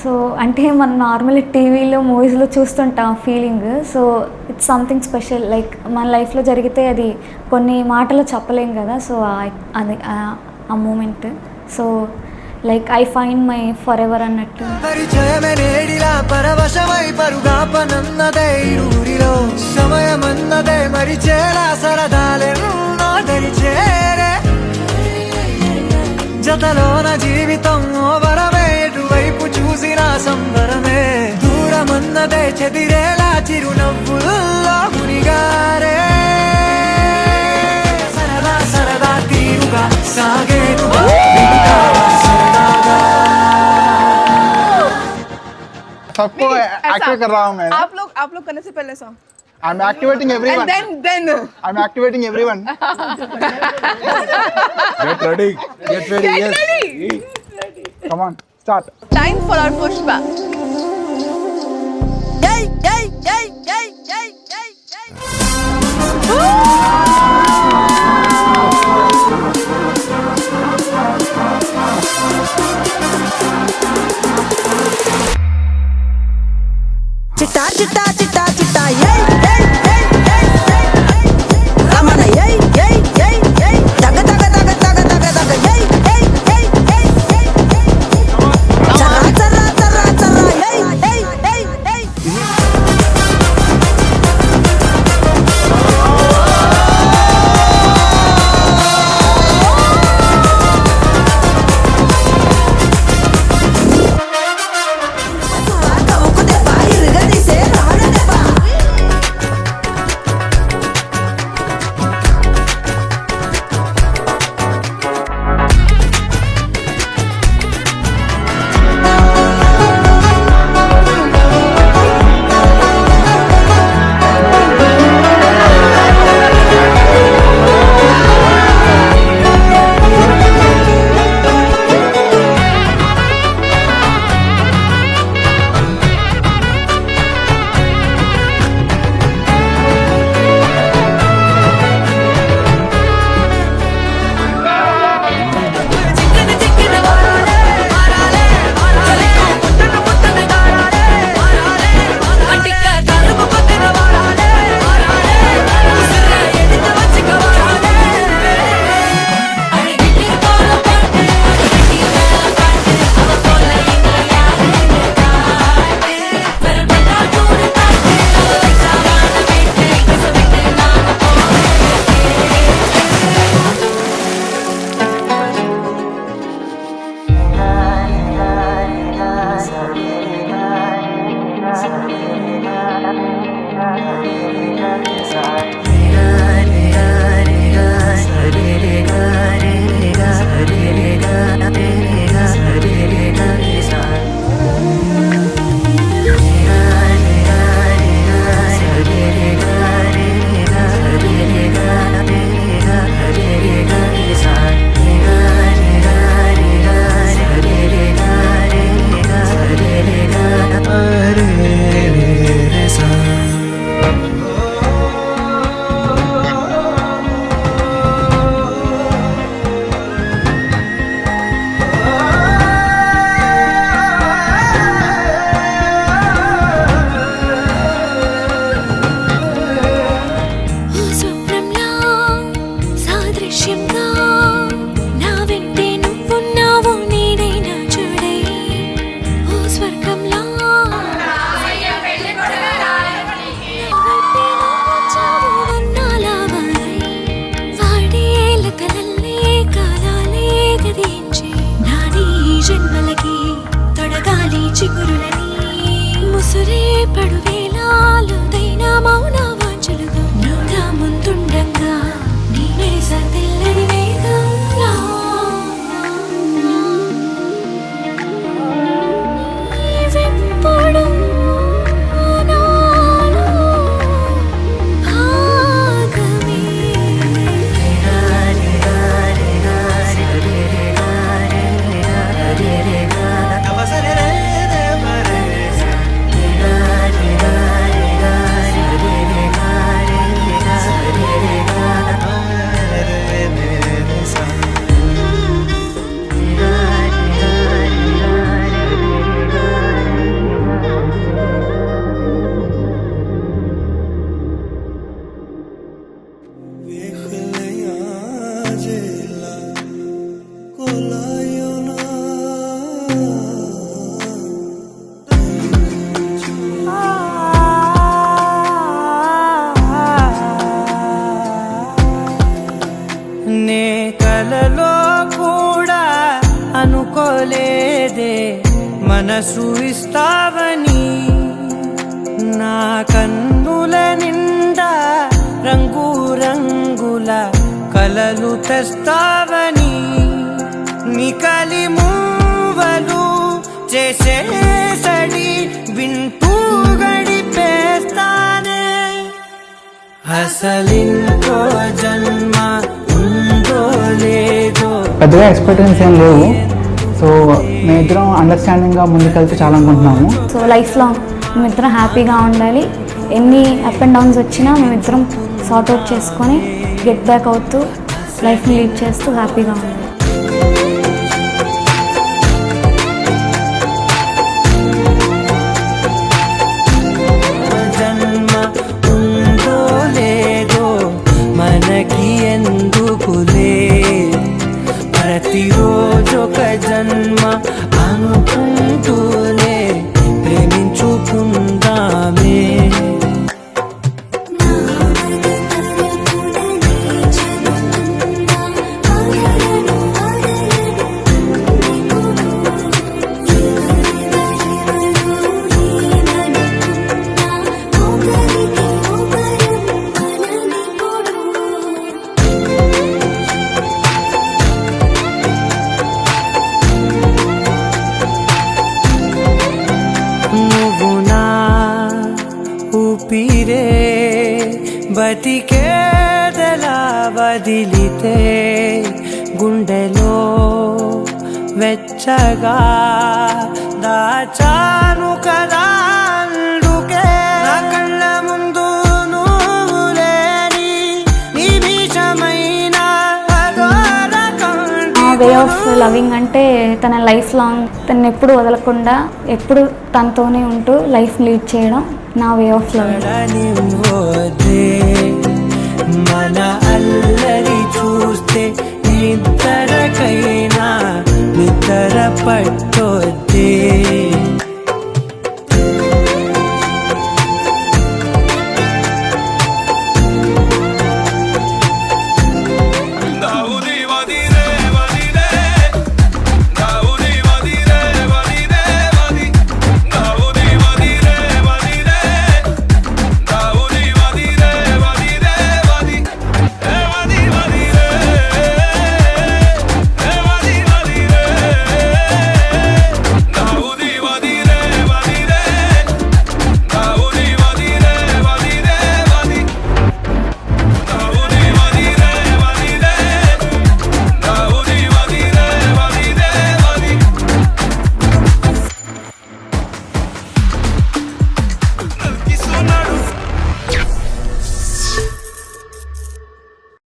So అంటే మనం normal టీవీలో మూవీస్లో చూస్తుంటాం feeling. So it's something special. Like మన లైఫ్లో జరిగితే అది కొన్ని మాటలు చెప్పలేం కదా. సో అది ఆ moment. So like I find my forever అన్నట్టు. జతలోన జీవితం వరమే, ఎటువైపు చూసినా సంబరమే, దూరమన్నదే చెదిరేలా చిరునవ్వుల్లో మునిగారే, సరదా సరదా తీరుగా సాగేను सबको एक्टिवेट कर रहा हूँ मैं. आप लोग करने से पहले song I'm activating everyone. then I'm activating everyone. Get ready. Get ready. get Yes. ready. Come on, start. Time for our pushback. yay yay yay yay yay yay yay. చిట్టా చిట్టా చిట్టా చిట్టా yay yay yay yay yay Ramana yay yay yay yay దగ దగ దగ దగ దగ దగ yay yay yay yay yay చర్రా చర్రా చర్రా చర్రా yay yay yay yay. మనసు ఇస్తావని నా కన్నుల నిండా రంగు రంగుల కలలు తెస్తావని నికలి మూవలు చేసేసడి వింటూ గడిపేస్తానే అసలింకో జన్మ ఉందో లేదో పెద్దగా ఎక్స్పెక్టేషన్స్ ఏం లేవు. సో మేమిద్దరం అండర్స్టాండింగ్గా ముందుకెళ్తే చాలా అనుకుంటున్నాము. సో లైఫ్ లాంగ్ మేమిద్దరం హ్యాపీగా ఉండాలి. ఎన్ని అప్ అండ్ డౌన్స్ వచ్చినా మేమిద్దరం సార్ట్ అవుట్ చేసుకొని గెట్ బ్యాక్ అవుతూ లైఫ్ని లీడ్ చేస్తూ హ్యాపీగా ఉండాలి. జన్మ ఉందో లేదో మనకి ఎందుకులే ప్రతిరోజు ఒక జన్మ అనుకుంటూనే ప్రేమించుకుందామే నువ్వు నా ఊపిరే బతికేదలా వదిలితే గుండెలో వెచ్చగా దాచాను కదా అందుకే నా కళ్ళ ముందు నువ్వు లేని నిమిషమైన ఆ వే ఆఫ్ లవింగ్ అంటే తన లైఫ్ లాంగ్ తను ఎప్పుడు వదలకుండా ఎప్పుడు తనతోనే ఉంటూ లైఫ్ లీడ్ చేయడం నా వే ఆఫ్ లవింగ్. మన అల్లరి చూస్తే నిద్రకైనా నిద్ర పట్టొద్దే